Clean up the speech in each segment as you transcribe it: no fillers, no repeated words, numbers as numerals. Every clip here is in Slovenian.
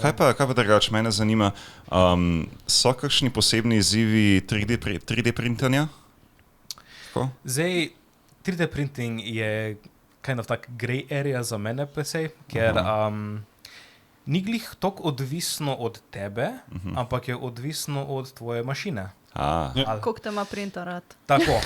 Kaj pa drugače, mene zanima, so kakšni posebni izzivi 3D printanja? Tako? Zdaj, 3D printing je kind of tak grey area za mene pesej, ker ni glih toliko odvisno od tebe, ampak je odvisno od tvoje mašine. Koliko te ima printer rad? Tako.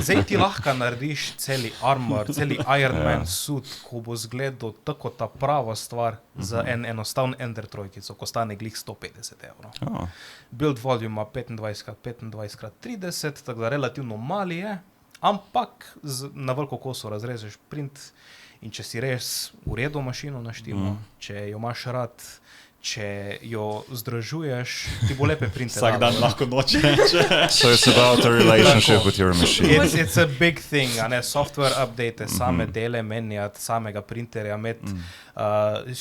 Zdaj ti lahko narediš celi armor, celi Iron Man suit, ko bo zgledal tako ta prava stvar za enostavn Ender trojkico, ko stane glih 150 €. Build volume ima 25x25x30, tako da relativno mali je, ampak na veliko kosu razrežeš print in če si res v redu mašino naštimo, če jo imaš rad, če jo zdražuješ, ti bo lepe printe. Vsak dan lahko noče. So it's about a relationship with your machine. It's a big thing, software update, same dele menjati, samega printerja imeti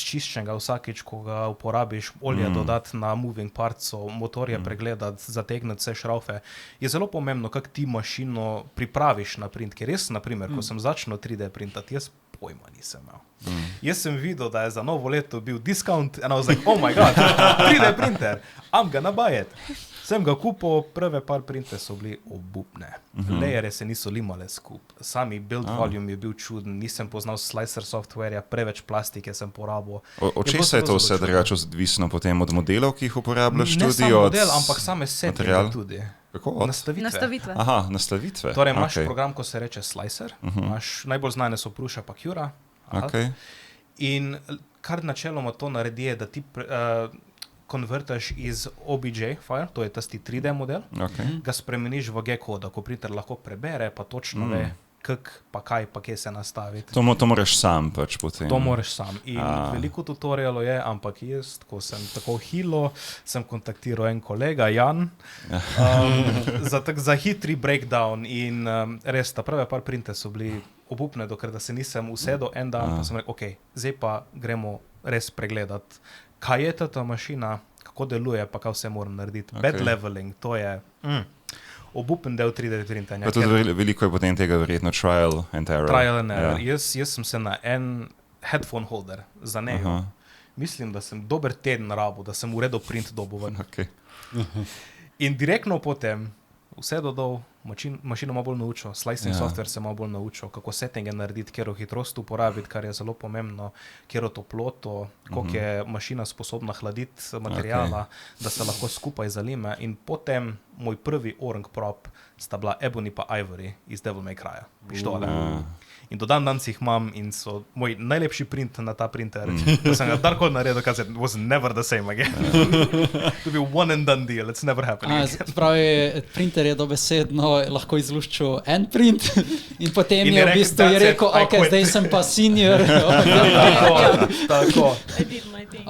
čiščenega vsakič, ko ga uporabiš, olje dodati na moving parts, motorje pregledati, zategniti vse šraufe. Je zelo pomembno, kako ti mašino pripraviš na print, ker res, naprimer, ko sem začel 3D printati, jaz pojma nisem imel. Jaz sem videl, da je za novo leto bil discount and I was like, oh my god, 3D printer, I'm gonna buy it. Sem ga kupil, prve par printe so bili obupne. Layere se niso limale skup. Sami build volume je bil čuden, nisem poznal slicer softwarja, preveč plastike sem porabil. Od česa je to vse drugače odvisno potem od modelov, ki jih uporabljaš tudi? Ne samo model, ampak same settinge tudi. Kako? Nastavitve. Aha, nastavitve. Torej imaš program, ko se reče Slicer, najbolj znane so Prusa pa Cura. In kar načeloma to naredi je, da ti konvertaš iz OBJ file, to je tisti 3D model, ga spremeniš v G-koda, ko printer lahko prebere, pa točno ve, kak, pa kaj, pa kje se nastaviti. To moraš sam pač potem. To moraš sam. In veliko tutorialov je, ampak jaz, ko sem tako hilo, sem kontaktiral en kolega, Jan, za hitri breakdown in res, ta prve par printe so bili obupne, dokler da se nisem usedel en dan, pa sem rekel, ok, zdaj pa gremo res pregledati, kaj je ta mašina, kako deluje, pa kaj vse moram narediti. Bed leveling, to je obupen del 3D printanja. Pa tudi veliko je potem tega verjetno trial and error. Trial and error. Jaz sem se na en headphone holder zanehal. Mislim, da sem dober teden rabil, da sem uredil print dobo ven. In direktno potem vse dodal, mašino malo bolj naučil, slicing software se malo bolj naučil, kako settinge narediti, kjero hitrost uporabiti, kar je zelo pomembno, kjero toploto, koliko je mašina sposobna hladiti materijala, da se lahko skupaj zalime. In potem moj prvi Orang prop sta bila Ebony pa Ivory iz Devil May Cryja, pištole. In do danes jih imam in so moj najlepši print na ta printer. Ko sem ga darkoli naredil, kaj se was never the same again. To bi one and done deal, it's never happening again. Spravi, printer je dobesedno lahko izluščil en print in potem je v bistvu rekel, ok, zdaj sem pa senior. Tako. I did my thing.